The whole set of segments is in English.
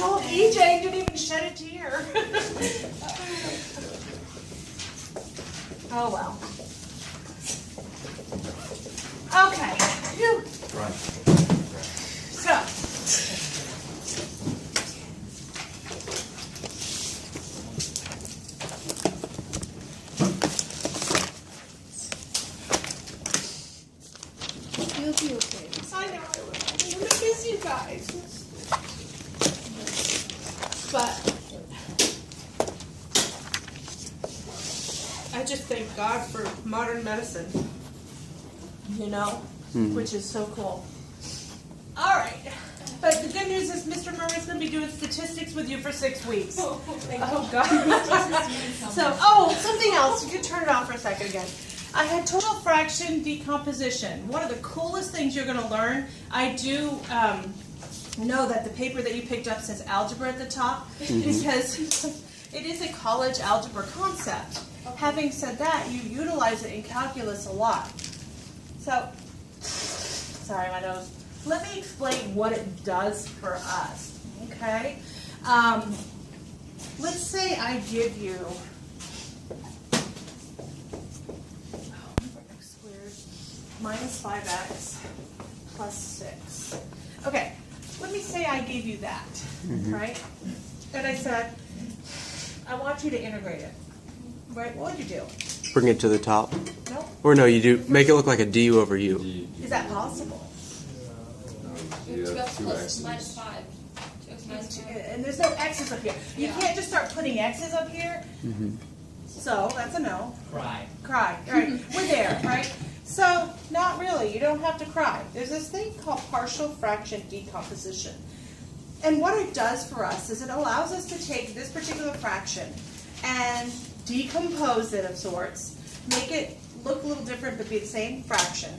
told EJ and didn't even shed a tear. Oh well. Okay. Phew. Right. So. You'll be okay. I know I will. I'm gonna miss you guys. But I just thank God for modern medicine, you know, which is so cool. All right. But the good news is Mr. Murray's going to be doing statistics with you for 6 weeks. Oh, God. So, something else. You can turn it off for a second again. I had total fraction decomposition. One of the coolest things you're going to learn, I do know that the paper that you picked up says algebra at the top, because it is a college algebra concept. Having said that, you utilize it in calculus a lot. So, sorry, my nose. Let me explain what it does for us, okay? Let's say I give you x squared minus 5x plus 6. Okay, let me say I gave you that, right? And I said, I want you to integrate it, right? What would you do? Bring it to the top. No? Or no, you do make it look like a du over u. Is that possible? 2x plus minus 5. 2x minus 5. And there's no x's up here. You can't just start putting x's up here. So that's a no. Cry. Right. We're there, right? So not really. You don't have to cry. There's this thing called partial fraction decomposition. And what it does for us is it allows us to take this particular fraction and decompose it of sorts, make it look a little different but be the same fraction.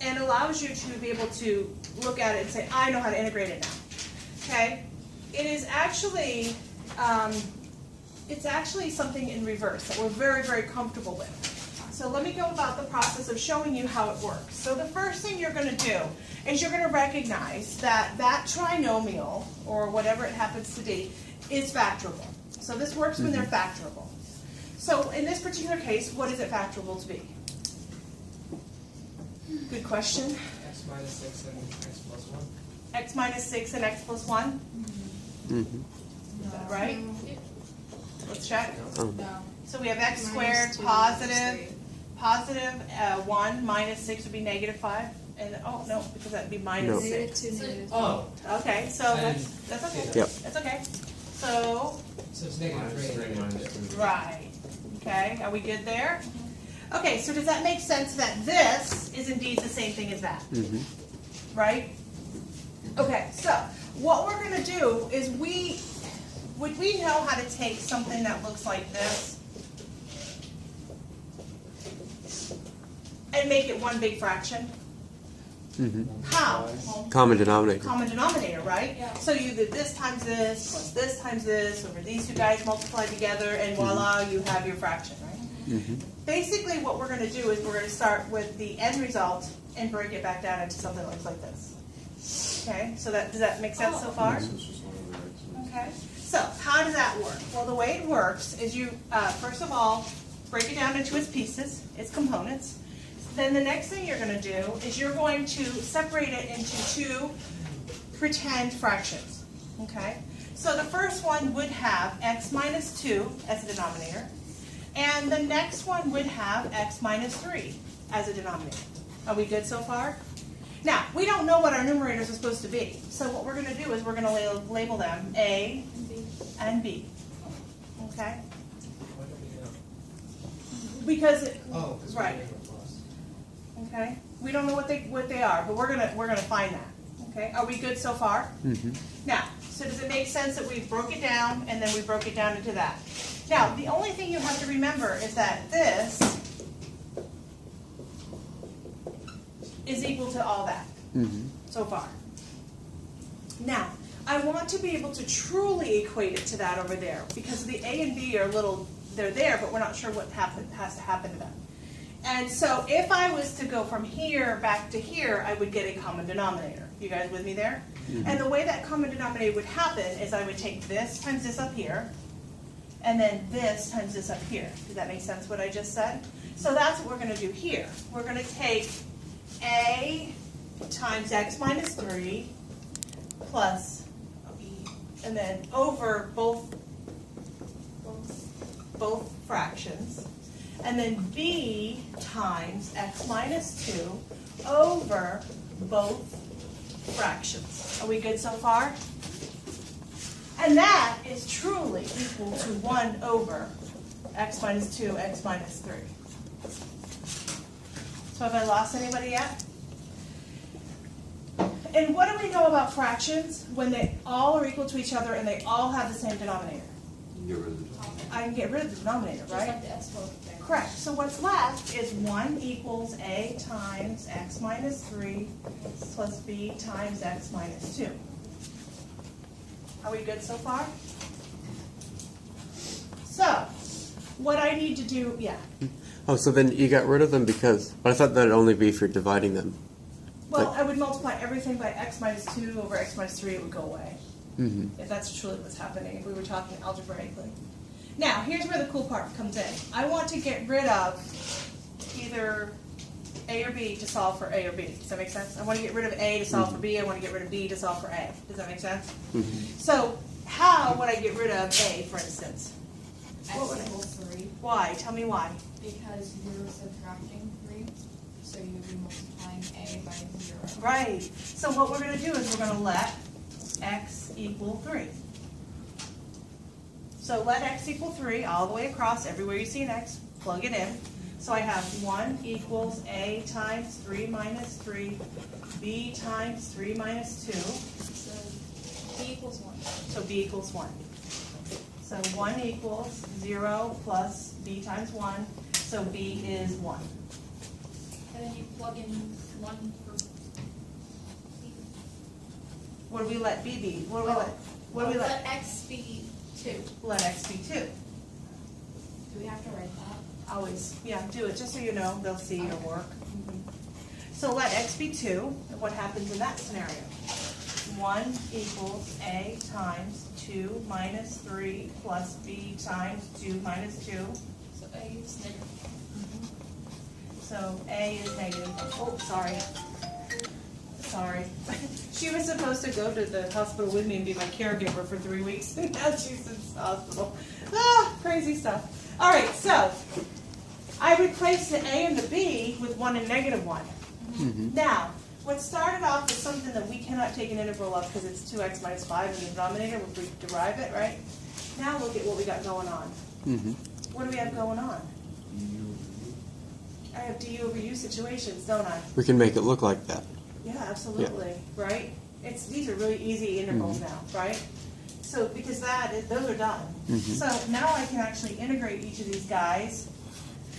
And allows you to be able to look at it and say, I know how to integrate it now. Okay? It is actually, it's actually something in reverse that we're very, very comfortable with. So let me go about the process of showing you how it works. So the first thing you're going to do is you're going to recognize that that trinomial, or whatever it happens to be, is factorable. So this works when they're factorable. So in this particular case, what is it factorable to be? Good question. X minus 6 and x plus 1. X minus 6 and x plus 1? Is that right? Let's check. No. So we have x squared positive 1 minus 6 would be negative 5. And oh no, because that would be minus 6. Oh. Okay, so that's okay. Yep. That's okay. So it's negative 3 minus 2. right. Okay, are we good there? Okay, so does that make sense that this is indeed the same thing as that? Right? Okay, so what we're going to do is would we know how to take something that looks like this and make it one big fraction? How? Common denominator. Common denominator, right? Yeah. So you did this times this plus this times this over these two guys multiply together, and voila, you have your fraction, right? Basically, what we're going to do is we're going to start with the end result and break it back down into something that looks like this. Okay, so does that make sense so far? Okay, so how does that work? Well, the way it works is you, first of all, break it down into its pieces, its components. Then the next thing you're going to do is you're going to separate it into two pretend fractions. Okay, so the first one would have x minus 2 as a denominator. And the next one would have x minus 3 as a denominator. Are we good so far? Now, we don't know what our numerators are supposed to be. So what we're going to do is we're going to label them A and B. Okay? Why don't we know? Because Because right. we're plus. Okay? We don't know what they are, but we're gonna find that. Okay? Are we good so far? Now, so does it make sense that we broke it down and then we broke it down into that? Now, the only thing you have to remember is that this is equal to all that so far. Now, I want to be able to truly equate it to that over there because the A and B are they're there, but we're not sure what has to happen to them. And so if I was to go from here back to here, I would get a common denominator. You guys with me there? And the way that common denominator would happen is I would take this times this up here, and then this times this up here. Does that make sense what I just said? So that's what we're going to do here. We're going to take a times x minus 3 plus b, and then over both fractions, and then b times x minus 2 over both fractions. Are we good so far? And that is truly equal to 1 over x minus 2, x minus 3. So have I lost anybody yet? And what do we know about fractions when they all are equal to each other and they all have the same denominator? Get rid of the denominator. I can get rid of the denominator, Just right? like the exponent there. Correct. So what's left is 1 equals a times x minus 3 plus b times x minus 2. Are we good so far? So, what I need to do, yeah. Oh, so then you got rid of them because, but I thought that'd only be if you're dividing them. Well, I would multiply everything by x minus 2 over x minus 3, it would go away. Mm-hmm. If that's truly what's happening, if we were talking algebraically. Now, here's where the cool part comes in. I want to get rid of either A or B to solve for A or B. Does that make sense? I want to get rid of A to solve for B. I want to get rid of B to solve for A. Does that make sense? Mm-hmm. So, how would I get rid of A, for instance? X equals 3, Why? Tell me why. because you're subtracting 3, so you would be multiplying A by 0. Right. So what we're going to do is we're going to let x equal 3. So let x equal 3 all the way across, everywhere you see an x, plug it in. So I have 1 equals a times 3 minus 3, b times 3 minus 2. So b equals 1. So b equals 1. So 1 equals 0 plus b times 1, so b is 1. And then you plug in 1 for b. What do we let b be? What do we let? What do we let? x be 2. Let x be 2. Do we have to write that? Always, yeah, do it, just so you know, they'll see your work. So let x be 2, and what happens in that scenario? 1 equals a times 2 minus 3 plus b times 2 minus 2. So a is negative. So a is negative. Oh, sorry. Sorry. She was supposed to go to the hospital with me and be my caregiver for 3 weeks, and now she's in the hospital. Ah, crazy stuff. All right, so I replaced the a and the b with 1 and negative 1. Mm-hmm. Now, what started off as something that we cannot take an integral of because it's 2x minus 5 in the denominator if we derive it, right? Now look at what we got going on. Mm-hmm. What do we have going on? I have du over u situations, don't I? We can make it look like that. Yeah, absolutely, right? These are really easy integrals now, right? So because those are done. Mhm. So now I can actually integrate each of these guys.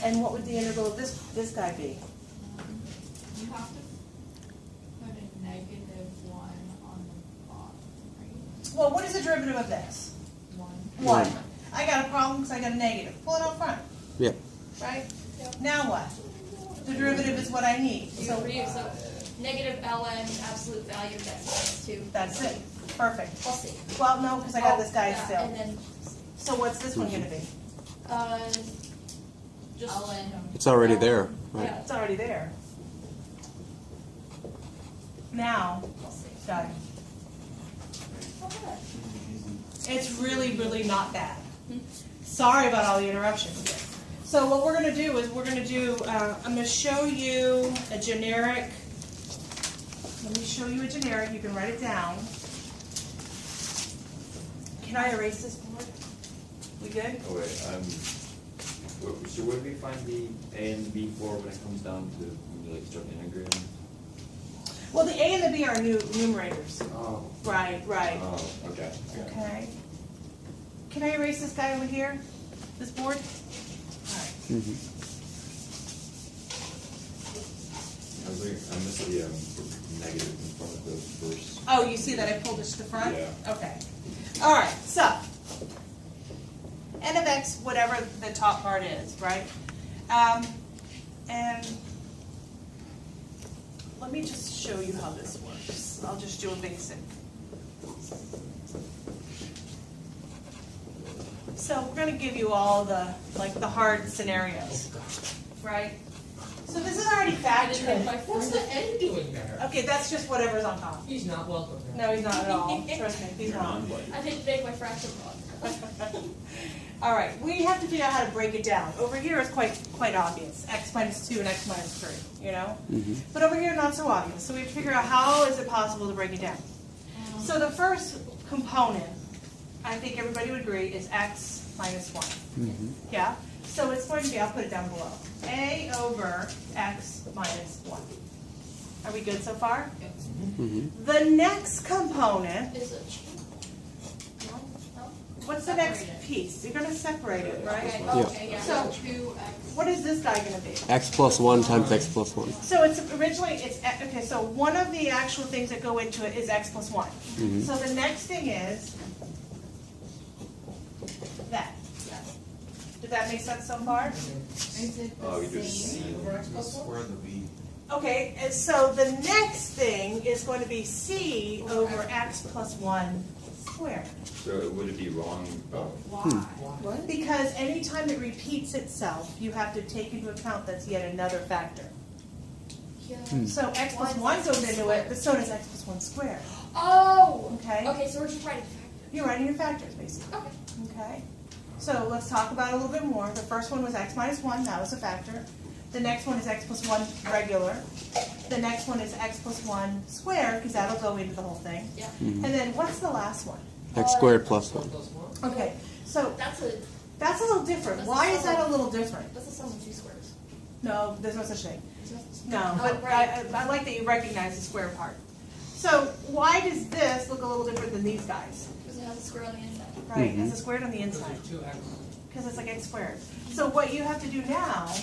And what would the integral of this guy be? You have to put a negative 1 on the bottom, right? Well, what is the derivative of this? 1. 1. I got a problem because I got a negative. Pull it out front, Yep. right? Now what? The derivative is what I need. So negative ln absolute value of x minus 2. That's it. Perfect. We'll see. Well, no, because I got this guy Yeah, still. And then So what's this one going to be? just ln. It's already there. Right? Yeah, It's already there. Now, we'll see. got it. It's really, really not bad. Sorry about all the interruptions. So what we're going to do is I'm going to show you a generic. Let me show you a generic. You can write it down. Can I erase this board? We good? Oh wait, so where do we find the A and the B for when it comes down to when you like start integrating? Well, the A and the B are numerators. Oh. Right, right. Oh, okay. Okay. Can I erase this guy over here? This board? All right. Mm-hmm. I missed the negative in front of the first. Oh, you see that I pulled it to the front? Yeah. Okay. All right, so n of x, whatever the top part is, right? And let me just show you how this works. I'll just do a basic. So we're going to give you all the, like, the hard scenarios, right? So this is already factored. What's the end doing there? Okay, that's just whatever's on top. He's not welcome there. No, he's not at all. Trust me, he's wrong. I didn't make my fraction wrong. All right, we have to figure out how to break it down. Over here is quite obvious, x minus 2 and x minus 3, you know? But over here, not so obvious. So we have to figure out how is it possible to break it down. So the first component, I think everybody would agree, is x minus 1. Yeah? So it's going to be, I'll put it down below, a over x minus 1. Are we good so far? The next component, Is it? No? No? what's the next piece? You're going to separate it, right? Okay, Yeah. okay, yeah. So- 2x. What is this guy going to be? X plus 1 times x plus 1. So it's originally, okay, so one of the actual things that go into it is x plus 1. So the next thing is that. Does that make sense so far? Is it Oh, we the do same? C. Over X plus one? Okay, and so the next thing is going to be c over x plus 1 squared. So would it be wrong? Why? Because anytime it repeats itself, you have to take into account that's yet another factor. Yeah. So x plus 1 goes into it, but so does x plus 1 squared. Oh! Okay? Okay, so we're just writing factors. You're writing your factors, basically. Okay. Okay, so let's talk about it a little bit more. The first one was x minus 1, that was a factor. The next one is x plus 1 regular. The next one is x plus 1 squared, because that'll go into the whole thing. Yeah. And then what's the last one? X squared plus 1. Plus one? Okay, so That's that's a little different. Why is that a little different? the sum of two squares. No, there's no such thing. Because No, Oh, but right. I like that you recognize the square part. So why does this look a little different than these guys? it has a square on the inside. Right, it's a squared on the Those inside. are 2x. Because it's like x squared. So what you have to do now,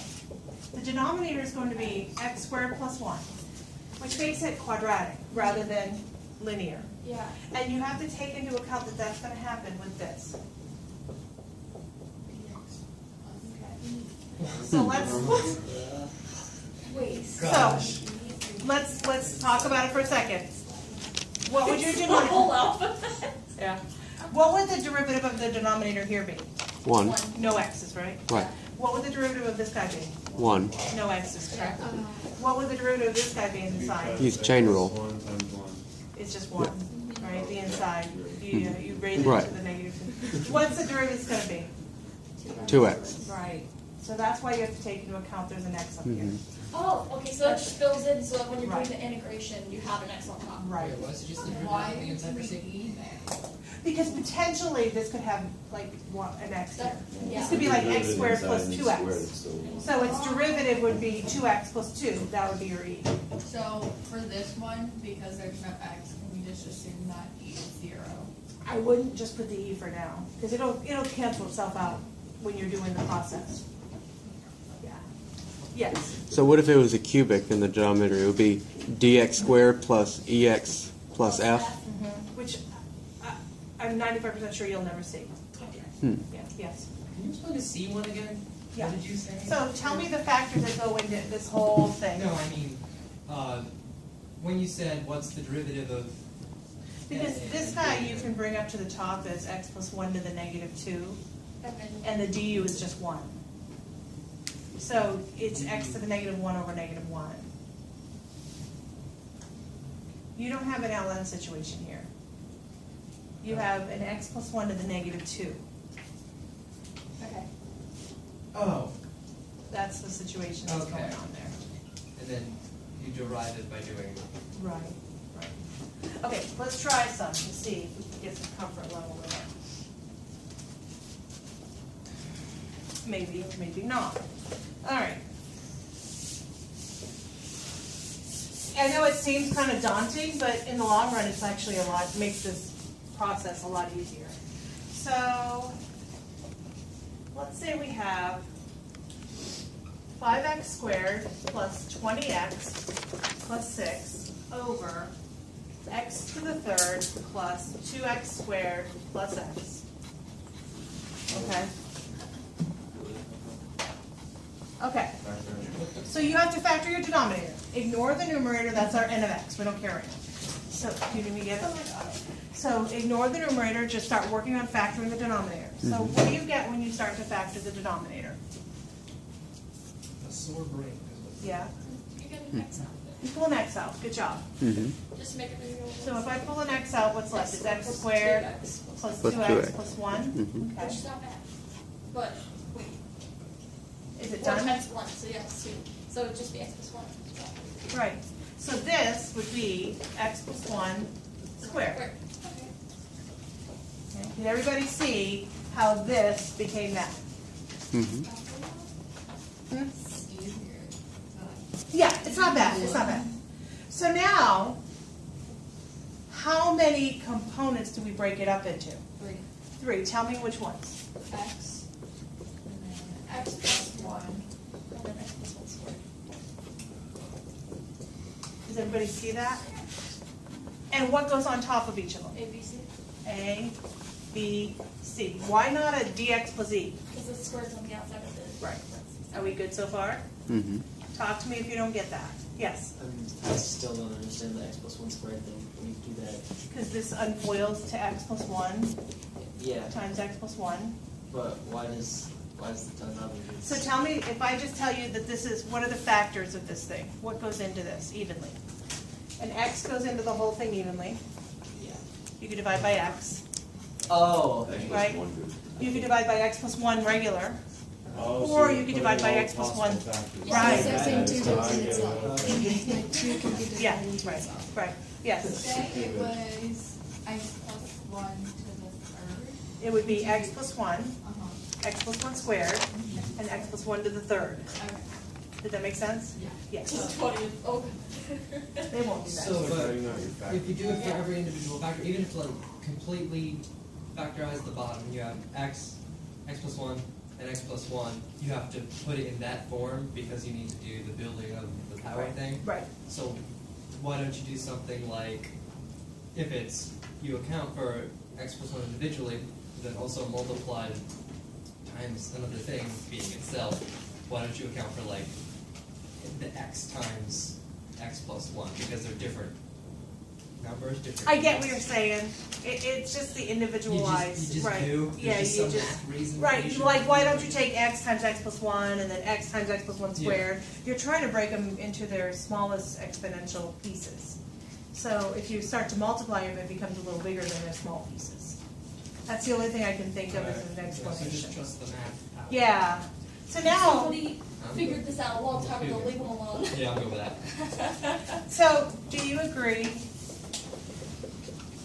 the denominator is going to be x squared plus 1, which makes it quadratic rather than linear. Yeah. And you have to take into account that that's going to happen with this. So Wait. Gosh. let's talk about it for a second. What would your denominator? Whole alphabet. Yeah. What would the derivative of the denominator here be? 1. No x's, right? Right. What would the derivative of this guy be? 1. No x's, correct? What would the derivative of this guy be inside? Use chain rule. 1 times 1. It's just 1, right? The inside. You raise it Right. to the negative. What's the derivative going to be? 2x. Right. So that's why you have to take into account there's an x up here. Oh, okay, so that just fills in, so that when you're doing Right. the integration, you have an x on top. Right. Wait, was it just the derivative Why of the inside for did sake? we there? Because potentially this could have like an x here. Yeah. This could be like x Derivative squared inside plus and then 2x. squared, it's still one. So its derivative would be 2x plus 2. That would be your e. So for this one, because there's no x, can we just assume that e is 0? I wouldn't just put the e for now, because it'll cancel itself out when you're doing the process. Yeah. Yes. So what if it was a cubic in the denominator? It would be dx squared plus ex plus f. Which I'm 95% sure you'll never see. Hmm. Yeah. Yes. Can you explain the C one again? Yeah. What did you say? So tell me the factors that go into this whole thing. No, I mean, when you said what's the derivative of. Because this guy you can bring up to the top as x plus 1 to the negative 2, And then, and the du is just 1. So it's x to the negative 1 over negative 1. You don't have an LN situation here. You have an x plus 1 to the negative 2. okay. Oh, That's the situation that's Okay. going on there. and then you derive it by doing. Right, right. Okay, let's try some to see if we can get some comfort level with it. Maybe, maybe not. All right. I know it seems kind of daunting, but in the long run, it's actually a lot, makes this process a lot easier. So, let's say we have 5x squared plus 20x plus 6 over x to the third plus 2x squared plus x. Okay? Okay. So you have to factor your denominator. Ignore the numerator, that's our n of x, we don't care right now. So, do you get it? So ignore the numerator, just start working on factoring the denominator. So what do you get when you start to factor the denominator? A sore brain is what. Yeah, You get an X out of you pull an x out, good job. it. Just make it real. So if I pull an x out, what's left? Is x squared plus Plus 2x 2x. plus 1? Mhm. Okay. Which is not bad. But, wait. Is it Or done? X one, so yeah, it's 2. So it'd just be X plus 1. Right. So this would be x plus 1 squared. Okay. Okay. Did everybody see how this became that? Mhm. Easier. Yeah, it's not bad, it's not bad. So now, how many components do we break it up into? 3. 3. Tell me which ones. X. And then X plus 1. And then X plus 1 squared. Does everybody see that? And what goes on top of each of them? A, B, C. A, B, C. Why not a dx plus e? Because the square's on the outside of the. Right. Are we good so far? Mhm. Talk to me if you don't get that. Yes, I still don't understand the x plus 1 squared thing. When you do that, because this unfoils to x plus 1 yeah, times x plus 1. but why does the denominator? So tell me, if I just tell you that this is, what are the factors of this thing? What goes into this evenly? An x goes into the whole thing evenly. Yeah. You could divide by x. Oh, X plus Right. 1 good. You could divide by x plus 1 regular. Oh, so Or you're you could putting divide by all x plus possible 1. factors. Right. So saying 2 divided itself. okay. Like 2 can be divided Yeah, into right, itself. right. Yes. Say it was x plus 1 to the third. It would be x plus 1, Uh-huh. x plus 1 squared, and x plus 1 to the third. Okay. Did that make sense? Yeah. Yes. Just 20. Oh. They won't do that. So, Like but writing out your factors. if you do it for every individual factor, even if like completely factorize the bottom, you have x plus 1, and x plus 1, you have to put it in that form because you need to do the building of the power thing. Right. So why don't you do something like, if it's, you account for x plus 1 individually, then also multiplied times another thing being itself, why don't you account for like the x times x plus 1, because they're different numbers, different. I get what units. you're saying. It's just the individualized, You just right? do? Yeah, There's you just some just, math reason right, you should like, why do don't it? you take x times x plus 1 and then x times x plus 1 squared? You're trying to break them into their smallest exponential pieces. So if you start to multiply them, it becomes a little bigger than their small pieces. That's the only thing I can think of as an So just explanation. trust the math. power. Yeah. So now, Somebody figured this out a long time ago, leave them alone. Yeah, I'll go with that. so do you agree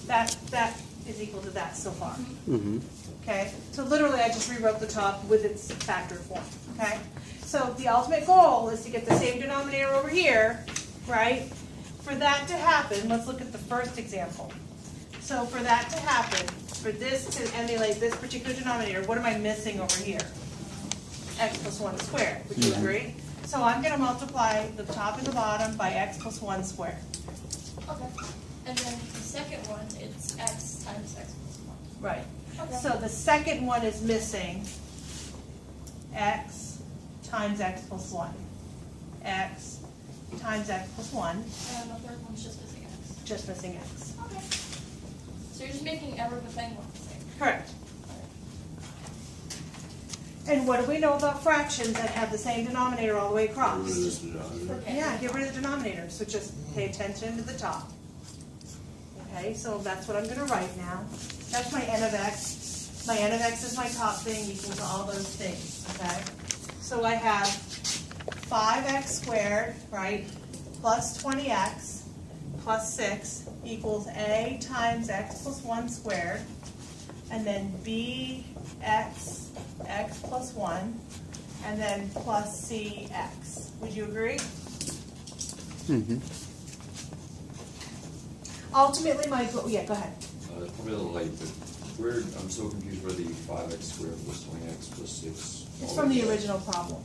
that that is equal to that so far? Mhm. Okay, so literally I just rewrote the top with its factor form, okay? So the ultimate goal is to get the same denominator over here, right? For that to happen, let's look at the first example. So for that to happen, for this to emulate this particular denominator, what am I missing over here? X plus 1 squared, would you Mhm. agree? So I'm gonna multiply the top and the bottom by x plus 1 squared. Okay. And then the second one, it's X times X plus 1. Right. Okay. So the second one is missing x times x plus 1. X times x plus 1, And the third one's just missing X. just missing x. Okay. So you're just making everything look the same. Correct. And what do we know about fractions that have the same denominator all the way across? Okay. Yeah, get rid of the denominator, so just pay attention to the top. Okay, so that's what I'm gonna write now. That's my n of x. My n of x is my top thing equal to all those things, okay? So I have 5x squared, right, plus 20x plus 6 equals a times x plus 1 squared, and then bx x plus 1, and then plus cx. Would you agree? Mhm. Ultimately, my goal, yeah, go ahead. It's probably a little late, but I'm so confused where the 5x squared plus 20x plus 6. It's from the original problem.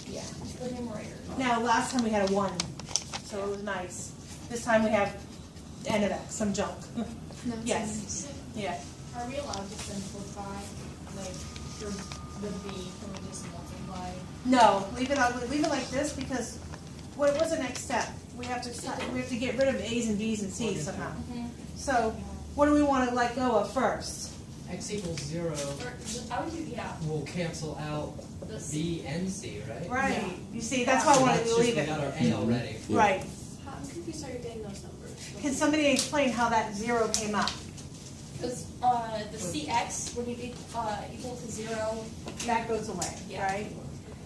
Yeah. It's the numerator. Now, last time we had a 1, so it was nice. This time we have n of x, some junk. No, Yes. Yeah. Are we allowed to simplify, like, your the B, can we just multiply? No, leave it like this because what's the next step? We have to get rid of A's and B's and C's somehow. So what do we want to let go of first? X equals 0 Or, I would do, yeah, will cancel out the C. B and C, right? Right. Yeah. You see, that's why I wanted to So leave we it. got our A already. Right. I'm confused how you're getting those numbers. Can somebody explain how that 0 came up? Because, the CX, when you be, equal to 0, That goes away, Yeah. right?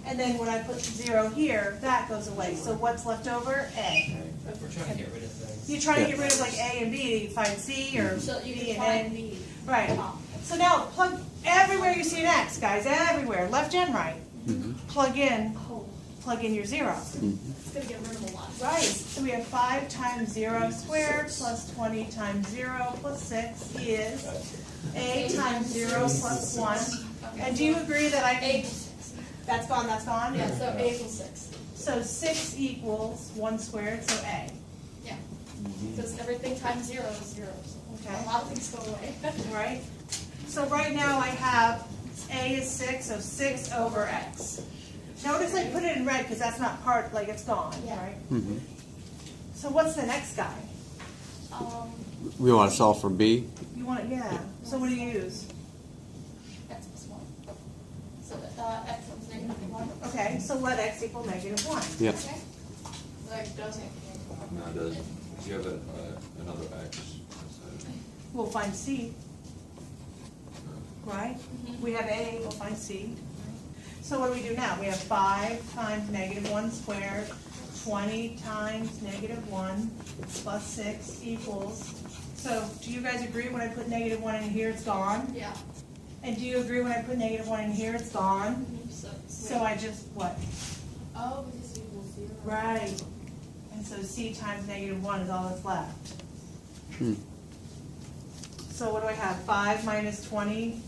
And then when I put 0 here, that goes away. So what's left over? A. If we're trying to get rid of things. You try to get rid of like A and B, you find C or so you B can and find A. B. Right. So now plug everywhere you see an X, guys, everywhere, left and right. Plug in your 0. It's gonna get rid of a lot. Right. So we have 5 times 0 squared plus 20 times 0 plus 6 is A times 0 plus 1. And do you agree that I A can, equals 6. that's gone, that's gone? Yeah, so A equals 6. So 6 equals 1 squared, so A. Yeah. Because everything times 0 is 0. So Okay. a lot of things go away. Right? So right now I have A is 6, so 6 over X. Notice I put it in red because that's not part, like it's gone, Yeah. right? So what's the next guy? We want to solve for B. You want, yeah. So what do you use? X plus 1. So X equals negative 1. Okay, so let X equal negative 1. Yep. Okay. Like, doesn't. No, it doesn't. 'Cause you have another X. We'll find C, right? We have A, we'll find C. So what do we do now? We have 5 times negative 1 squared, 20 times negative 1 plus 6 equals. So do you guys agree when I put negative 1 in here, it's gone? Yeah. And do you agree when I put negative 1 in here, it's gone? So, So I just, what? Oh, because it equals 0. Right. And so C times negative 1 is all that's left. So what do I have? 5 minus 20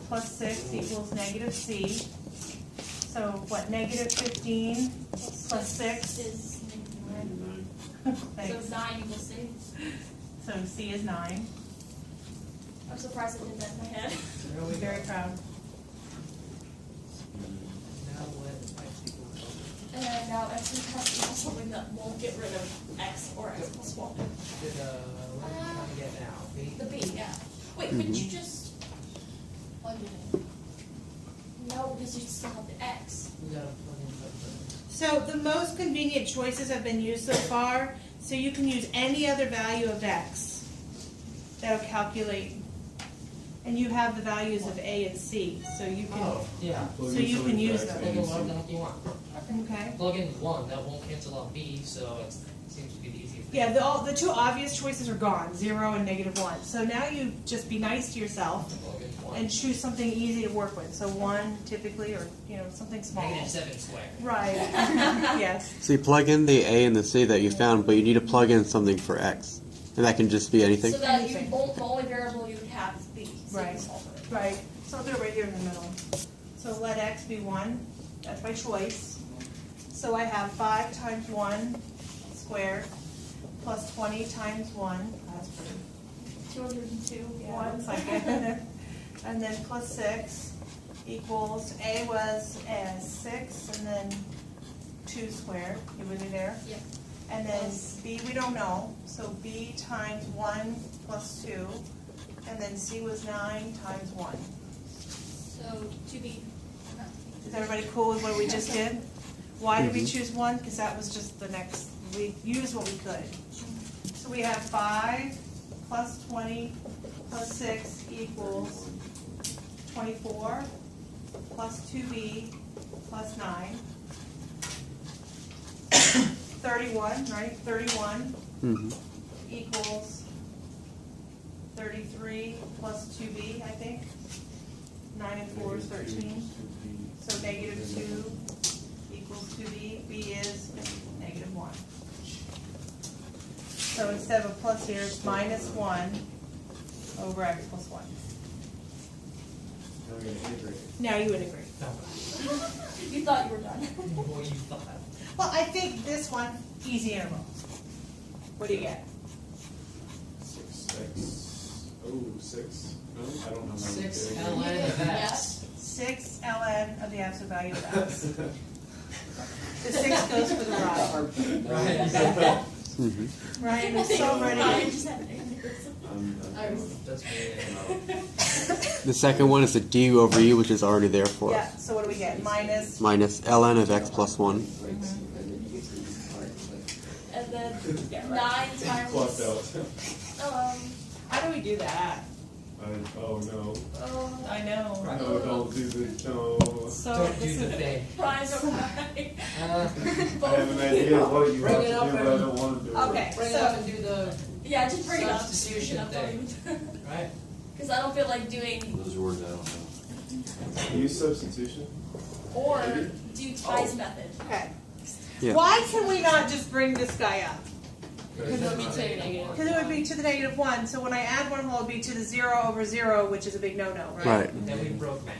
plus 6 equals negative C. So what, negative 15 plus 6? is negative 9. So Thanks. 9 equals C. So C is 9. I'm surprised I did that in my head. There we go. Very proud. Now let X equals And now X equals something that won't get rid of X or X plus 1. what are we trying to get now? B? The B, yeah. Wait, couldn't you just plug it in? No, because you still have the X. We gotta plug in something. So the most convenient choices have been used so far. So you can use any other value of X. That'll calculate. And you have the values of A and C. So you can, Oh, yeah. so you can use Plug in those. whatever the heck you want. Okay. Plug in 1, that won't cancel out B, so it seems to be the easiest thing. Yeah, the two obvious choices are gone, 0 and negative 1. So now you just be nice to yourself Plug in 1. and choose something easy to work with. So 1 typically, or something small. Negative 7 squared. Right. Yes. So you plug in the A and the C that you found, but you need to plug in something for X. And that can just be anything. So that you, Anything. the only variable you would have is B. So you Right. solve it. Right. So I'll do it right here in the middle. So let X be 1. That's my choice. So I have 5 times 1 squared plus 20 times 1. That's pretty. 202. Yeah, 1. looks like it. And then plus 6 equals, A was 6, and then 2 squared. You with me there? Yeah. And then B, we don't know, so B times 1 plus 2, and then C was 9 times 1. So 2B. Is everybody cool with what we just did? Why did we choose 1? Because that was just the next, we used what we could. So we have 5 plus 20 plus 6 equals 24 plus 2B plus 9. 31, right? 31 equals 33 plus 2B, I think. 9 and 4 is 13. So negative 2 equals 2B. B is negative 1. So instead of a plus here, it's minus 1 over X plus 1. Now you would agree. No. You thought you were done. Boy, you thought. Well, I think this one, easy interval. What do you get? 6x. Oh, 6. No, I don't know. 6 how to ln of Yeah. X. 6 ln of the absolute value of x. The 6 goes for the ride. Right. Ryan is so Ryan ready. just had aneurysm. That's great. The second one is the du over e, which is already there for Yeah, us. so what do we get? Minus, Minus ln of x plus 1. And then 9 Clocked times. out. how do we do that? Oh no. I know. No, don't do this. No. So Don't do this the is, thing. Prime or prime. I have an idea of what you Bring want it to up do, but I don't want to do it. okay, Bring it up so, and do the, Yeah, just bring it up. Substitution thing. Right? Because I don't feel like doing, Those words I don't know. Use substitution. or do Ty's method. okay. Yeah. Why can we not just bring this guy up? because it'll be to negative. Because it would be to the negative 1, so when I add one whole, it would be to the 0 over 0, which is a big no-no, right? Right. And then we broke math.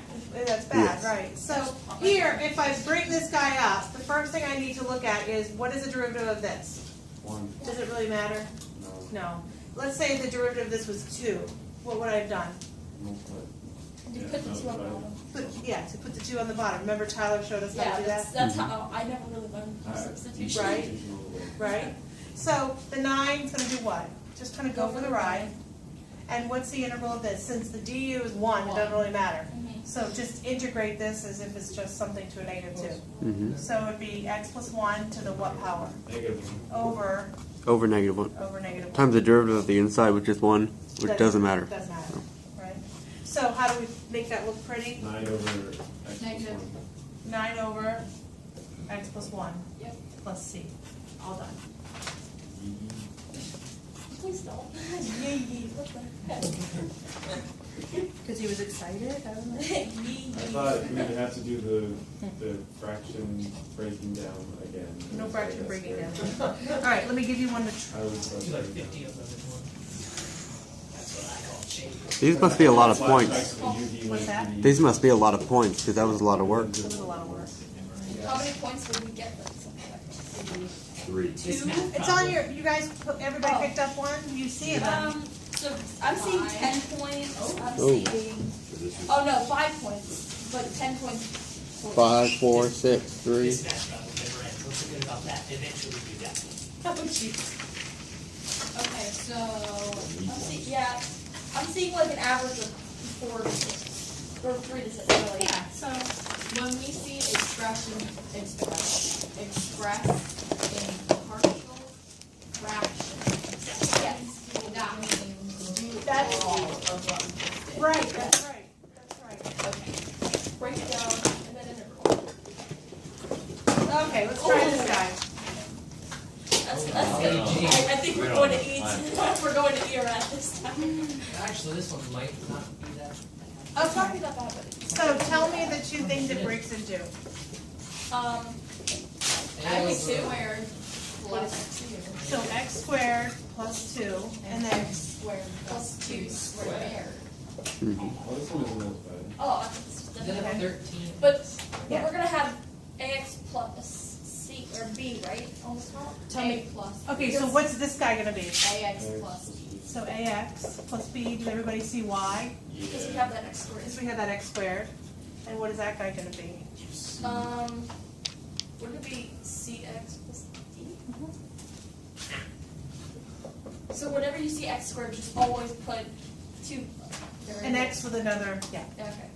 That's bad, Yes. right. So here, if I bring this guy up, the first thing I need to look at is what is the derivative of this? 1. Does it really matter? No. No. Let's say the derivative of this was 2. What would I have done? Multiply. You Yeah, put the 2 on the no, bottom. To put the 2 on the bottom. Remember Tyler showed us how Yeah, to do that? that's how, I never really learned Alright. substitution. Right. Substitution all the way. Right? So the 9's going to do what? Just kind of go for the ride. And what's the integral of this? Since the du is 1, it doesn't really matter. Mhm. So just integrate this as if it's just something to a negative 2. hmm So it would be x plus 1 to the what power? Negative. Over Over negative 1. negative 1. Times the derivative of the inside, which is 1, which doesn't matter. Doesn't matter, right? So how do we make that look pretty? 9 over x plus Negative. 1. 9 over x plus 1 Yep. plus c. All done. Please don't. What the heck? Because he was excited? I don't know. I thought we'd have to do the fraction breaking down again. No fraction breaking down. All right, let me give you one to try. I was Do like 50 of them in one. That's what I call shade. These must be a lot of points. What's that? These must be a lot of points, because that was a lot of work. It was a lot of work. How many points would we get for something like this? 3. 2? It's on your, you guys, everybody picked up one? You see it on. So I'm seeing 10 points. I'm Oh. seeing, So this is oh no, 5 points, but 10 points. 5, 4, 6, 3. This match battle never ends. What's the good about that? Eventually do that. Oh, jeez. Okay, so I'm seeing like an average of 4 to 6, or 3 to 6 really. Yeah, so, When we see expression expressed in partial fractions, Yes. that means That's- all of what we just did. right, that's right, that's right. Okay. Break it down and then integral. Okay, let's try this guy. That's good. I think we're going to eat. We're going to eat at this time. Actually, this one might not be that. I was talking about that, but So tell me the two things it breaks into. X squared plus So x squared plus 2, and then, x squared plus 2 squared. Oh, this one isn't multiplied. oh, it's Is it definitely. 13? But Yeah. we're gonna have ax plus c or b, right, on the top. tell me. A plus Okay, so what's this guy gonna be? ax plus b. So ax plus b, does everybody see y? Because we have that x squared. Because we have that x squared. And what is that guy gonna be? Wouldn't it be cx plus d? So whenever you see x squared, just always put 2. An x with another, yeah. Okay.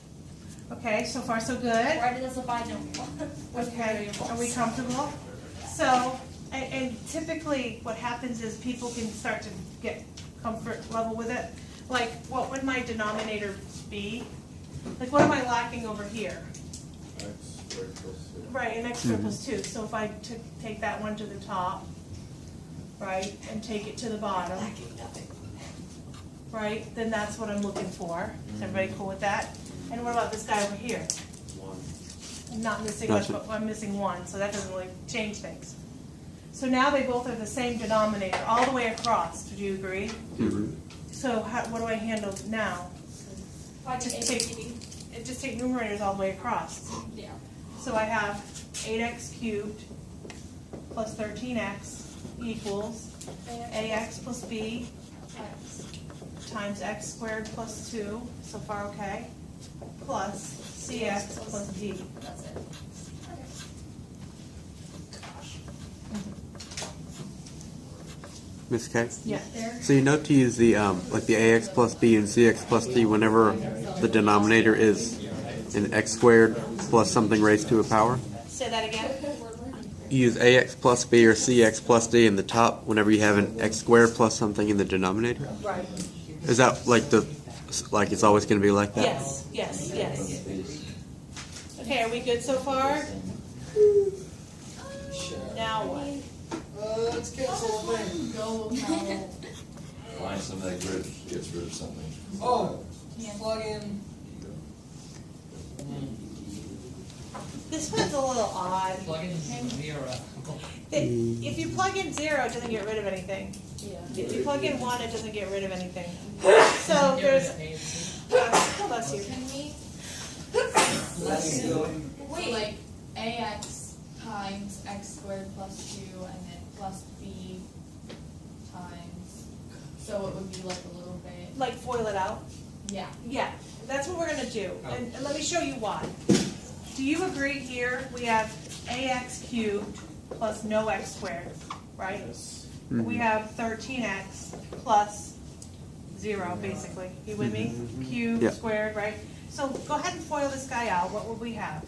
Okay, so far so good. Write it as a binomial. Okay, are we comfortable? So, and typically what happens is people can start to get comfort level with it. Like, what would my denominator be? Like, what am I lacking over here? X squared plus 2. Right, an x squared plus 2. So if I take that one to the top, right, and take it to the bottom, right, then that's what I'm looking for. Is everybody cool with that? And what about this guy over here? 1. I'm not missing much, Gotcha. but I'm missing 1, so that doesn't really change things. So now they both are the same denominator, all the way across. Would you agree? Mhm. So what do I handle now? Find Just A, take- B, Just take numerators all the way across. yeah. So I have 8x cubed plus 13x equals ax plus b times. times x squared plus 2. So far, okay? plus CX plus D. That's it. Okay. Miss K? Yeah. So you know to use the like the ax plus b and cx plus d whenever the denominator is an x squared plus something raised to a power? Say that again. You use ax plus b or cx plus d in the top whenever you have an x squared plus something in the denominator? Right. Is that like like it's always going to be like that? Yes, yes, yes. Okay, are we good so far? Now what? Let's cancel the thing. Go now. Find something that gets rid of something. Oh, plug in. This one's a little odd. Plug in 0. If you plug in 0, it doesn't get rid of anything. Yeah. If you plug in 1, it doesn't get rid of anything. So there's, bless you. Can we, Wait. like, ax times x squared plus 2 and then plus b times, so it would be like a little bit, Like FOIL it out. yeah. Yeah, that's what we're gonna do. And let me show you why. Do you agree here we have ax cubed plus no x squared, right? Yes. We have 13x plus 0, basically. You with me? Cubed, Yeah. squared, right? So go ahead and FOIL this guy out. What would we have?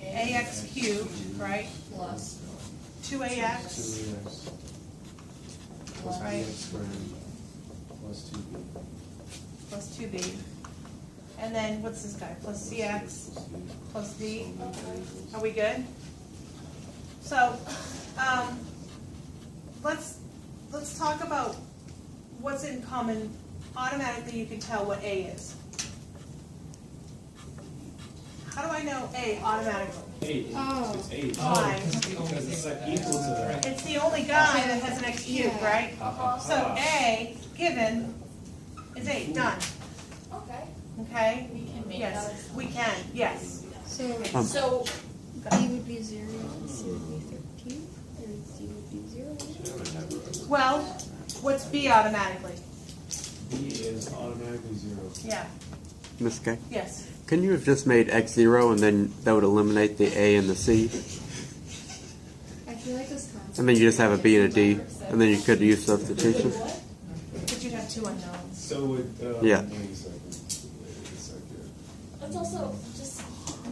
Ax cubed, right? Plus 2ax 2ax plus Right. bx squared plus 2b. plus 2b. And then what's this guy? Plus cx plus d. Are we good? So let's talk about what's in common. Automatically, you can tell what A is. How do I know A automatically? 8. Oh. It's 8. Why? Because it's like equal to that. It's the only guy that has an x cubed, Yeah. right? So A given is 8. Done. Okay. Okay? we can make Yes, that. we can. Yes. So So B would be 0, C would be 13, and C would be 0. Well, what's B automatically? B is automatically 0. Yeah. Miss K? Yes. Can you have just made x 0 and then that would eliminate the a and the c? I feel like this concept. And then you just have a b and a d, and then you could use substitution? But you'd have 2 unknowns. So would, Yeah. wait a second. Wait a second. let's also just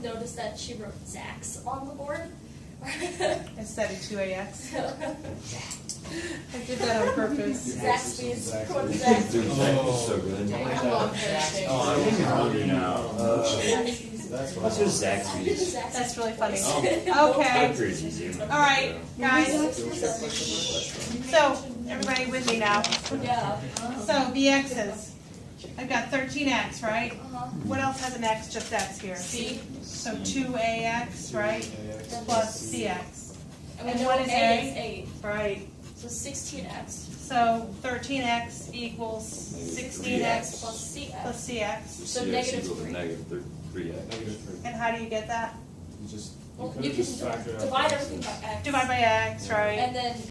notice that she wrote Zax on the board. Instead of 2ax. I did that on purpose. Zaxby's. Zaxby's. What is Zaxby's? It's so good. I love that. Oh, I'm getting hungry now. Zaxby's. That's what Let's just Zaxby's. That's really funny. I'm Okay. pretty easy. All right, guys. So, everybody with me now. Yeah. So, VX's. I've got 13x, right? Uh-huh. What else has an x? Just x here. C. So 2ax, right? Plus cx. And we And know what A is is A? 8. Right. So 16x. So 13x equals 16x Plus CX. plus cx. So CX negative equal to 3. negative 3x. Negative 3. And how do you get that? You just, Well, could you have can just factored out divide the everything by x's. x. Divide by x, right? And then